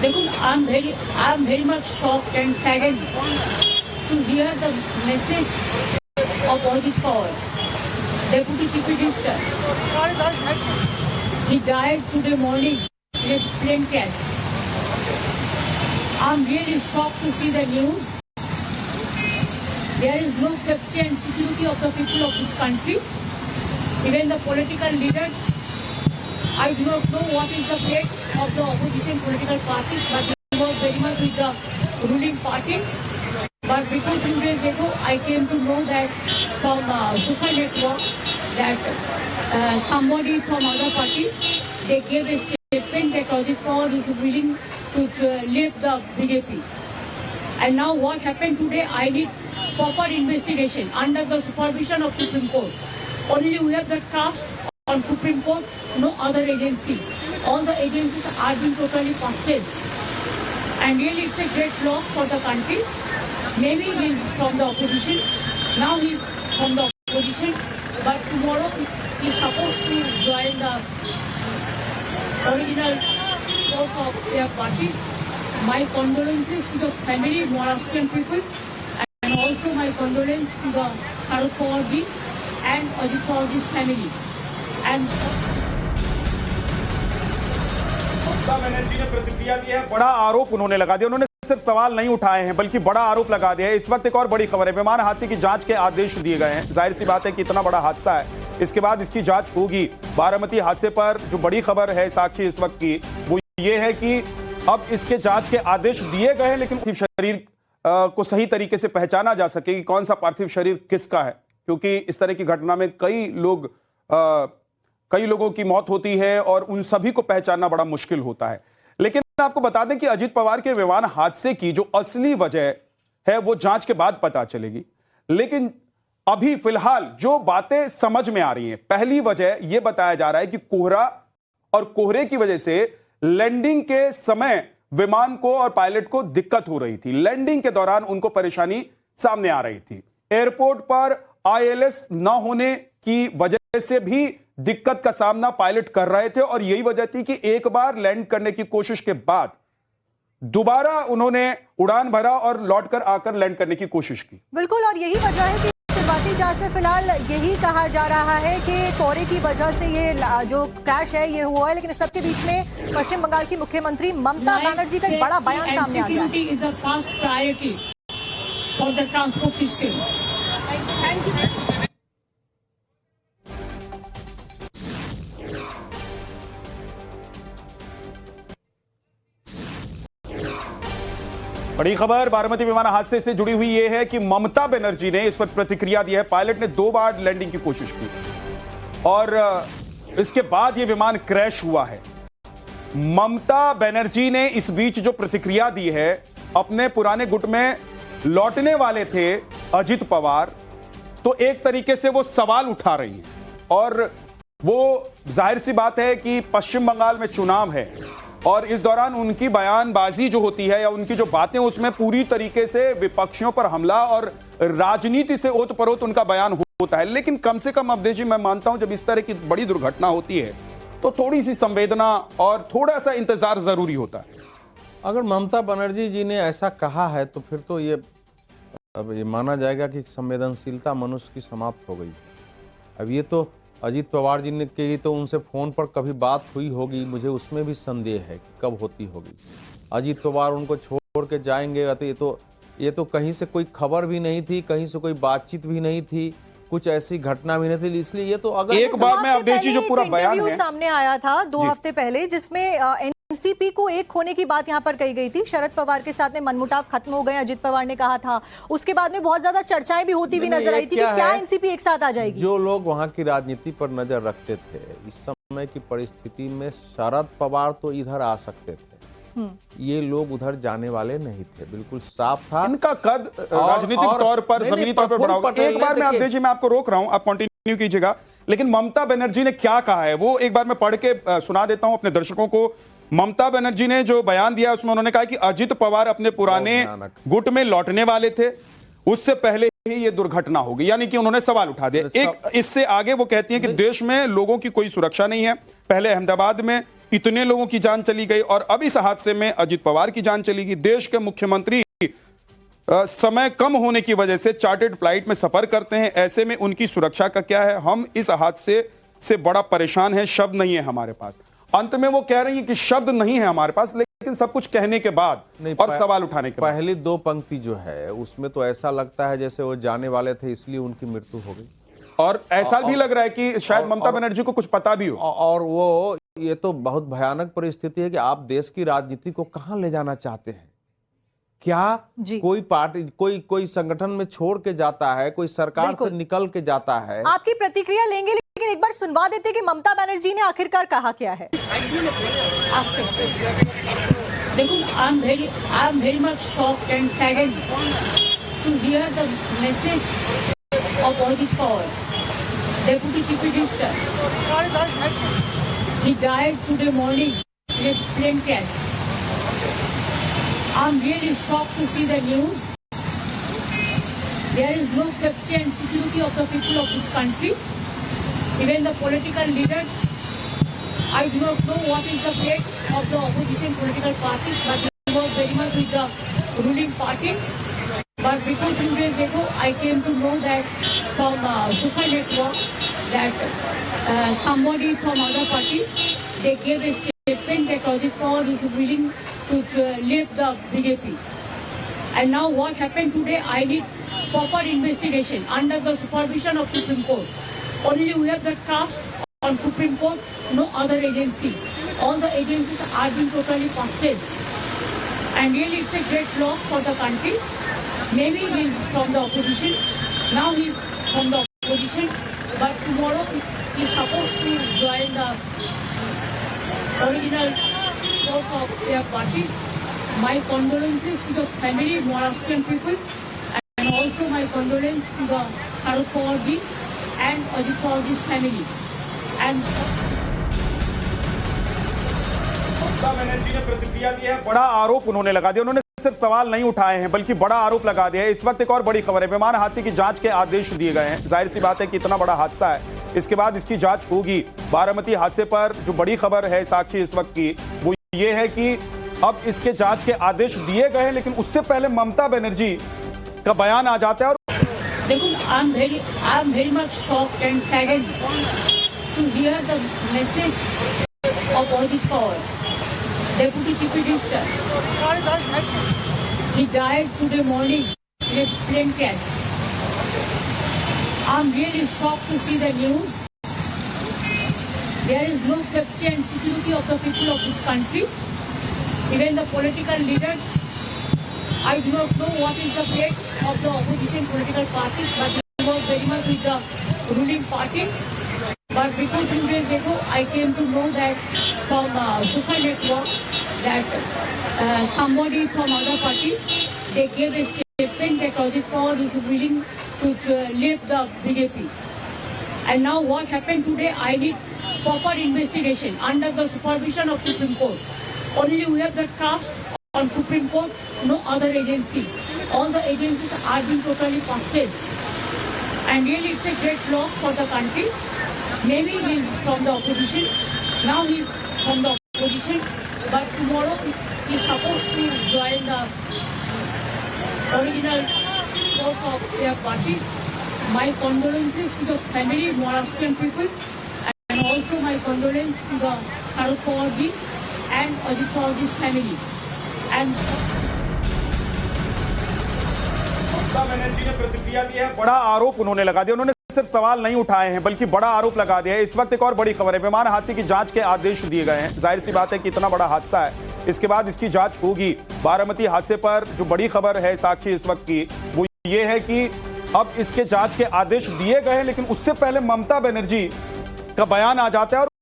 देखो, I am very much shocked and saddened to hear the message of Ajit Pawar, Deputy Chief Minister. He died today morning in a plane crash. I am really shocked to see the news. There is no safety and security of the people of this country. Even the political leaders, I do not know what is the fate of the opposition political parties, but it was very much with the ruling party. But before 2 days ago, I came to know that from social network that somebody from other party, they gave a statement that Ajit Pawar is willing to leave the BJP. And now what happened today, I need proper investigation under the supervision of Supreme Court. Only we have the trust on Supreme Court, no other agency. All the agencies are being totally purchased. And really it's a great loss for the country. Maybe he is from the opposition. Now he is from the opposition. But tomorrow he is supposed to join the original force of their party. My condolences to the family, Maharashtrian people. And also my condolences to the Sharad Pawar ji and Ajit Pawar ji's family. And Mamata Banerjee ने प्रतिक्रिया दी है, बड़ा आरोप उन्होंने लगा दिया। उन्होंने सिर्फ सवाल नहीं उठाए हैं बल्कि बड़ा आरोप लगा दिया है। इस वक्त एक और बड़ी खबर है, विमान हादसे की जांच के आदेश दिए गए हैं। जाहिर सी बात है कि इतना बड़ा हादसा है, इसके बाद इसकी जांच होगी। बारामती हादसे पर जो बड़ी खबर है साक्षी इस वक्त की, वो ये है कि अब इसके जांच के आदेश दिए गए हैं, लेकिन पार्थिव शरीर को सही तरीके से पहचाना जा सके कि कौन सा पार्थिव शरीर किसका है, क्योंकि इस तरह की घटना में कई लोगों की मौत होती है और उन सभी को पहचानना बड़ा मुश्किल होता है। लेकिन आपको बता दें कि अजित पवार के विमान हादसे की जो असली वजह है वो जांच के बाद पता चलेगी। लेकिन अभी फिलहाल जो बातें समझ में आ रही हैं, पहली वजह यह बताया जा रहा है कि कोहरा और कोहरे की वजह से लैंडिंग के समय विमान को और पायलट को दिक्कत हो रही थी। लैंडिंग के दौरान उनको परेशानी सामने आ रही थी। एयरपोर्ट पर ILS न होने की वजह से भी दिक्कत का सामना पायलट कर रहे थे और यही वजह थी कि एक बार लैंड करने की कोशिश के बाद दोबारा उन्होंने उड़ान भरा और लौटकर आकर लैंड करने की कोशिश की। बिल्कुल, और यही वजह है कि शुरुआती जांच में फिलहाल यही कहा जा रहा है कि कोहरे की वजह से ये जो क्रैश है ये हुआ है। लेकिन इस सबके बीच में पश्चिम बंगाल की मुख्यमंत्री ममता बनर्जी का एक बड़ा बयान सामने आ गया है। बड़ी खबर बारामती विमान हादसे से जुड़ी हुई यह है कि ममता बनर्जी ने इस पर प्रतिक्रिया दी है। पायलट ने 2 बार लैंडिंग की कोशिश की और इसके बाद यह विमान क्रैश हुआ है। ममता बनर्जी ने इस बीच जो प्रतिक्रिया दी है, अपने पुराने गुट में लौटने वाले थे अजित पवार, तो एक तरीके से वो सवाल उठा रही है और वो जाहिर सी बात है कि पश्चिम बंगाल में चुनाव है और इस दौरान उनकी बयानबाजी जो होती है या उनकी जो बातें, उसमें पूरी तरीके से विपक्षियों पर हमला और राजनीति से ओतप्रोत उनका बयान होता है। लेकिन कम से कम अवधेश जी, मैं मानता हूं जब इस तरह की बड़ी दुर्घटना होती है तो थोड़ी सी संवेदना और थोड़ा सा इंतजार जरूरी होता है। अगर ममता बनर्जी जी ने ऐसा कहा है तो फिर तो अब ये माना जाएगा कि संवेदनशीलता मनुष्य की समाप्त हो गई। अब ये तो अजित पवार जी ने के लिए तो उनसे फ़ोन पर कभी बात हुई होगी, मुझे उसमें भी संदेह है कि कब होती होगी। अजित पवार उनको छोड़ के जाएंगे तो ये तो कहीं से कोई खबर भी नहीं थी, कहीं से कोई बातचीत भी नहीं थी, कुछ ऐसी घटना भी नहीं थी। इसलिए ये तो अगर एक बार में अवधेश जी जो पूरा बयान है सामने आया था 2 हफ्ते पहले, जिसमें एनसीपी को एक होने की बात यहां पर कही गई थी। शरद पवार के साथ में मनमुटाव खत्म हो गए, अजित पवार ने कहा था। उसके बाद में बहुत ज्यादा चर्चाएं भी होती हुई नजर आई थी कि क्या एनसीपी एक साथ आ जाएगी। जो लोग वहां की राजनीति पर नजर रखते थे, इस समय की परिस्थिति में शरद पवार तो इधर आ सकते थे, ये लोग उधर जाने वाले नहीं थे। बिल्कुल साफ था इनका कद राजनीतिक तौर पर, जमीनी तौर पर बढ़ा होगा। एक बार मैं अवधेश जी, मैं आपको रोक रहा हूं, आप कंटिन्यू कीजिएगा। लेकिन ममता बनर्जी ने क्या कहा है वो एक बार मैं पढ़ के सुना देता हूं अपने दर्शकों को। ममता बनर्जी ने जो बयान दिया उसमें उन्होंने कहा कि अजित पवार अपने पुराने गुट में लौटने वाले थे, उससे पहले ही ये दुर्घटना हो गई, यानी कि उन्होंने सवाल उठा दिया। एक इससे आगे वो कहती हैं कि देश में लोगों की कोई सुरक्षा नहीं है। पहले अहमदाबाद में इतने लोगों की जान चली गई और अब इस हादसे में अजित पवार की जान चली गई। देश के मुख्यमंत्री समय कम होने की वजह से चार्टर्ड फ्लाइट में सफर करते हैं, ऐसे में उनकी सुरक्षा का क्या है? हम इस हादसे से बड़ा परेशान हैं, शब्द नहीं है हमारे पास। अंत में वो कह रही है कि शब्द नहीं है हमारे पास, लेकिन सब कुछ कहने के बाद और सवाल उठाने के बाद पहली दो पंक्ति जो है उसमें तो ऐसा लगता है जैसे वो जाने वाले थे इसलिए उनकी मृत्यु हो गई, और ऐसा भी लग रहा है कि शायद ममता बनर्जी को कुछ पता भी हो। और वो ये तो बहुत भयानक परिस्थिति है कि आप देश की राजनीति को कहां ले जाना चाहते हैं? क्या कोई पार्टी कोई संगठन में छोड़ के जाता है, कोई सरकार से निकल के जाता है? आपकी प्रतिक्रिया लेंगे, लेकिन एक बार सुनवा देते कि ममता बनर्जी ने आखिरकार कहा क्या है। देखो, I am very much shocked and saddened to hear the message of Ajit Pawar, deputy chief minister. He died today morning in a plane crash. I'm really shocked to see the news. There is no safety and security of the people of this country. Even the political leaders, I do not know what is the fate of the opposition political parties, but it was very much with the ruling party. But before 2 days ago, I came to know that from social network that somebody from other party, they gave a statement that Ajit Pawar is willing to leave the BJP. And now what happened today, I need proper investigation under the supervision of Supreme Court. Only we have the trust on Supreme Court, no other agency. All the agencies are being totally purchased. And really it's a great loss for the country. Maybe he is from the opposition, now he is from the opposition, but tomorrow he is supposed to join the original force of their party. My condolences to the family, Maharashtrian people, and also my condolences to the Sharad Pawar ji and Ajit Pawar ji's family. And Mamata Banerjee ने प्रतिक्रिया दी है, बड़ा आरोप उन्होंने लगा दिया। उन्होंने सिर्फ सवाल नहीं उठाए हैं बल्कि बड़ा आरोप लगा दिया है। इस वक्त एक और बड़ी खबर है, विमान हादसे की जांच के आदेश दिए गए हैं। जाहिर सी बात है कि इतना बड़ा हादसा है, इसके बाद इसकी जांच होगी। बारामती हादसे पर जो बड़ी खबर है साक्षी इस वक्त की, वो ये है कि अब इसके जांच के आदेश दिए गए हैं, लेकिन उससे पहले ममता बनर्जी का बयान आ जाता है। और देखो, I am very much shocked and saddened to hear the message of Ajit Pawar, Deputy Chief Minister. He died today morning in a plane crash. I'm really shocked to see the news. There is no safety and security of the people of this country. Even the political leaders, I do not know what is the fate of the opposition political parties, but it was very much with the ruling party. But before 2 days ago, I came to know that from social network that somebody from other party, they gave a statement that Ajit Pawar is willing to leave the BJP. And now what happened today, I need proper investigation under the supervision of Supreme Court. Only we have the trust on Supreme Court, no other agency. All the agencies are being totally purchased. And really it's a great loss for the country. Maybe he is from the opposition, now he is from the opposition, but tomorrow he is supposed to join the original force of their party. My condolences to the family, Maharashtrian people, and also my condolences to the Sharad Pawar ji and Ajit Pawar ji's family. And Mamata Banerjee ने प्रतिक्रिया दी है, बड़ा आरोप उन्होंने लगा दिया। उन्होंने सिर्फ सवाल नहीं उठाए हैं बल्कि बड़ा आरोप लगा दिया है। इस वक्त एक और बड़ी खबर है, विमान हादसे की जांच के आदेश दिए गए हैं। जाहिर सी बात है कि इतना बड़ा हादसा है, इसके बाद इसकी जांच होगी। बारामती हादसे पर जो बड़ी खबर है साक्षी इस वक्त की, वो ये है कि अब इसके जांच के आदेश दिए गए हैं, लेकिन उससे पहले ममता बनर्जी का बयान आ जाता है। और